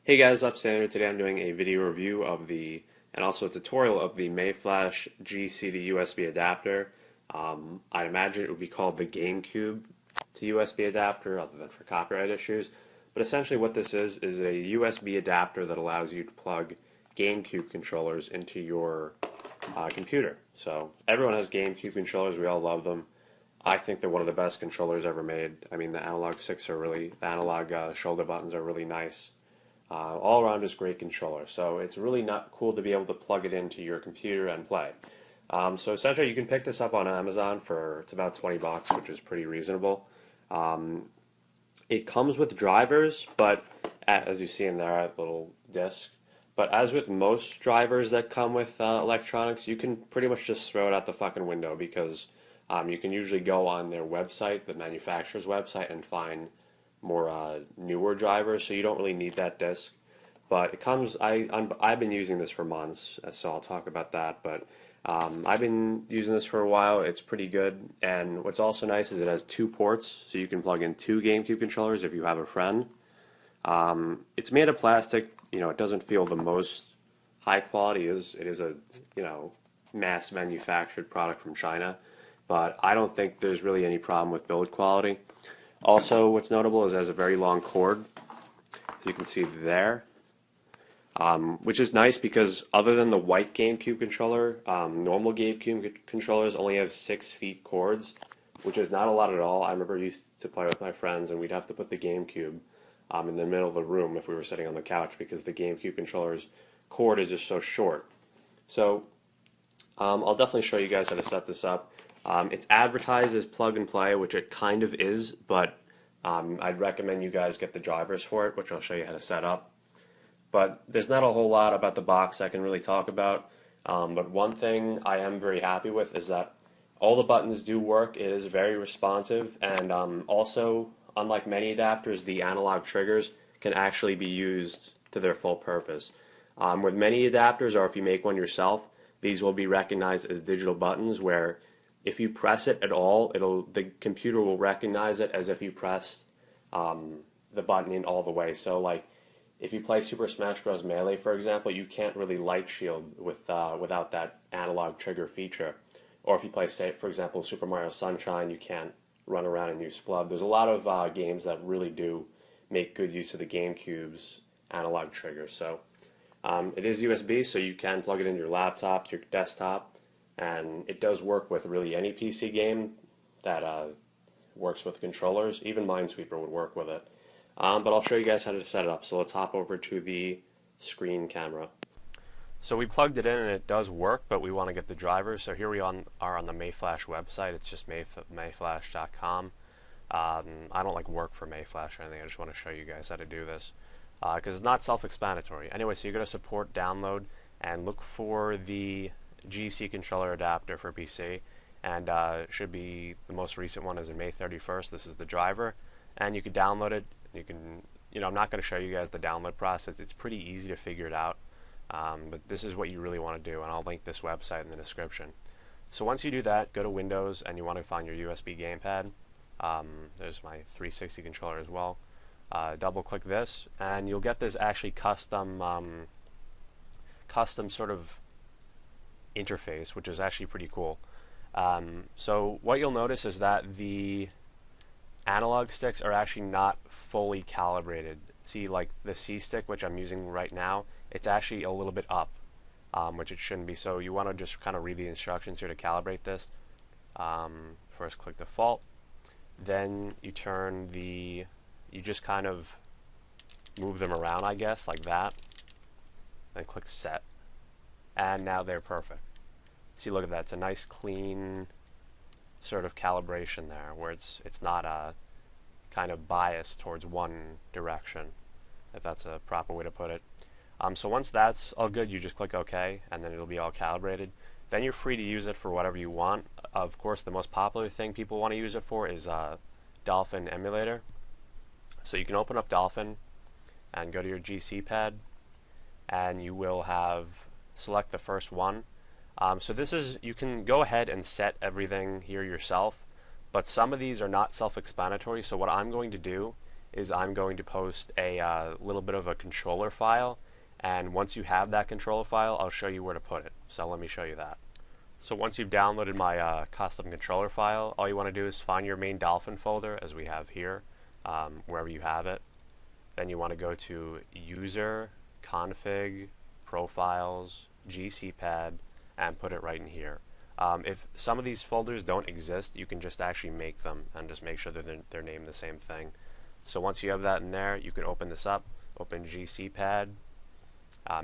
Hey guys, Upstander. Today I'm doing a video review of and also a tutorial of the Mayflash GC to USB adapter. I'd imagine it would be called the Gamecube to USB adapter, other than for copyright issues. But essentially what this is a USB adapter that allows you to plug Gamecube controllers into your computer. So everyone has Gamecube controllers, we all love them. I think they're one of the best controllers ever made. I mean, the analog shoulder buttons are really nice. All around is great controller, so it's really not cool to be able to plug it into your computer and play. So essentially, you can pick this up on Amazon it's about 20 bucks, which is pretty reasonable. It comes with drivers, but as you see in there, little disc. But as with most drivers that come with electronics, you can pretty much just throw it out the fucking window because you can usually go on their website, the manufacturer's website, and find more newer drivers, so you don't really need that disc. But it comes. I've been using this for months, so I'll talk about that. But I've been using this for a while. It's pretty good. And what's also nice is it has two ports, so you can plug in two GameCube controllers if you have a friend. It's made of plastic. It doesn't feel the most high quality. It is a mass manufactured product from China, but I don't think there's really any problem with build quality. Also, what's notable is it has a very long cord, as you can see there, which is nice because other than the white GameCube controller, normal GameCube controllers only have 6 feet cords, which is not a lot at all. I remember I used to play with my friends, and we'd have to put the GameCube in the middle of the room if we were sitting on the couch because the GameCube controller's cord is just so short. So I'll definitely show you guys how to set this up. It's advertised as plug and play, which it kind of is, but I'd recommend you guys get the drivers for it, which I'll show you how to set up. But there's not a whole lot about the box I can really talk about. But one thing I am very happy with is that all the buttons do work. It is very responsive, and also, unlike many adapters, the analog triggers can actually be used to their full purpose. With many adapters, or if you make one yourself, these will be recognized as digital buttons where if you press it at all, the computer will recognize it as if you pressed the button in all the way. So, like, if you play Super Smash Bros. Melee, for example, you can't really light shield without that analog trigger feature. Or if you play, say, for example, Super Mario Sunshine, you can't run around and use FLUB. There's a lot of games that really do make good use of the GameCube's analog triggers. So it is USB, so you can plug it into your laptop, to your desktop. And it does work with really any PC game that works with controllers. Even Minesweeper would work with it. But I'll show you guys how to set it up. So let's hop over to the screen camera. So we plugged it in and it does work, but we want to get the drivers. So here we are on the Mayflash website. It's just mayflash.com. I don't like work for Mayflash or anything. I just want to show you guys how to do this because it's not self-explanatory. Anyway, so you go to support download and look for the GC controller adapter for PC, and should be the most recent one is in May 31st. This is the driver, and you can download it. You can, I'm not going to show you guys the download process. It's pretty easy to figure it out, but this is what you really want to do, and I'll link this website in the description. So once you do that, go to Windows, and you want to find your USB gamepad. There's my 360 controller as well. Double click this, and you'll get this actually custom sort of interface, which is actually pretty cool. So what you'll notice is that the analog sticks are actually not fully calibrated. See, like the C stick, which I'm using right now, it's actually a little bit up, which it shouldn't be. So you want to just kind of read the instructions here to calibrate this. First click default, then you just kind of move them around, I guess, like that, then click set, and now they're perfect. See, look at that. It's a nice, clean sort of calibration there, where it's not kind of biased towards one direction, if that's a proper way to put it. So once that's all good, you just click OK, and then it'll be all calibrated. Then you're free to use it for whatever you want. Of course, the most popular thing people want to use it for is Dolphin Emulator. So you can open up Dolphin and go to your GC pad, and you will select the first one. So you can go ahead and set everything here yourself, but some of these are not self-explanatory. So what I'm going to do is I'm going to post a little bit of a controller file, and once you have that controller file, I'll show you where to put it. So let me show you that. So once you've downloaded my custom controller file, all you want to do is find your main Dolphin folder, as we have here, wherever you have it. Then you want to go to User, Config, Profiles, GC Pad, and put it right in here. If some of these folders don't exist, you can just actually make them and just make sure that they're named the same thing. So once you have that in there, you can open this up, open GC Pad,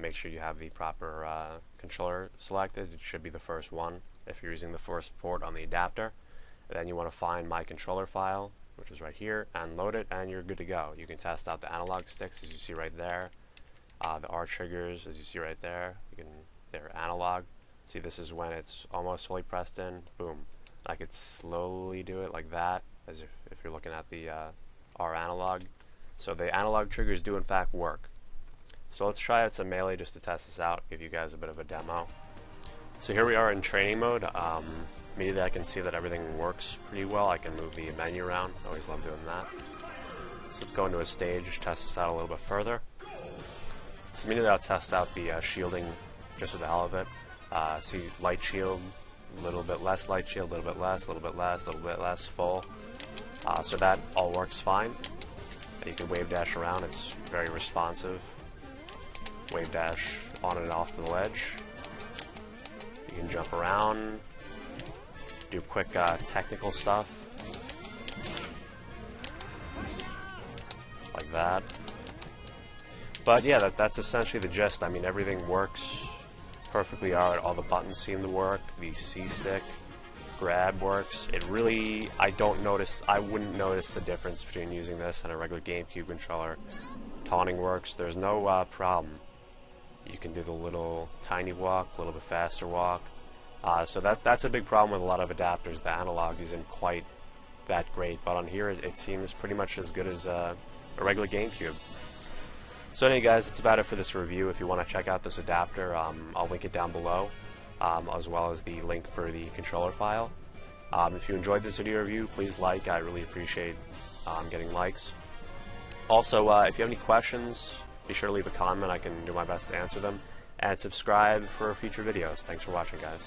make sure you have the proper controller selected. It should be the first one if you're using the first port on the adapter. And then you want to find my controller file, which is right here, and load it, and you're good to go. You can test out the analog sticks, as you see right there. The R triggers, as you see right there, they're analog. See, this is when it's almost fully pressed in. Boom. I could slowly do it like that, as if you're looking at the R analog. So the analog triggers do in fact work. So let's try out some melee just to test this out, give you guys a bit of a demo. So here we are in training mode. Immediately I can see that everything works pretty well. I can move the menu around. I always love doing that. So let's go into a stage, test this out a little bit further. So immediately I'll test out the shielding just with the hell of it. See, light shield, a little bit less light shield, a little bit less, a little bit less, a little bit less, full. So that all works fine. You can wave dash around, it's very responsive. Wave dash on and off the ledge. You can jump around, do quick technical stuff, like that. But yeah, that's essentially the gist. I mean, everything works perfectly alright. All the buttons seem to work. The C-stick grab works. It really, I wouldn't notice the difference between using this and a regular GameCube controller. Taunting works. There's no problem. You can do the little tiny walk, a little bit faster walk. So that's a big problem with a lot of adapters. The analog isn't quite that great, but on here it seems pretty much as good as a regular GameCube. So anyway guys, that's about it for this review. If you want to check out this adapter, I'll link it down below, as well as the link for the controller file. If you enjoyed this video review, please like. I really appreciate getting likes. Also, if you have any questions, be sure to leave a comment. I can do my best to answer them. And subscribe for future videos. Thanks for watching, guys.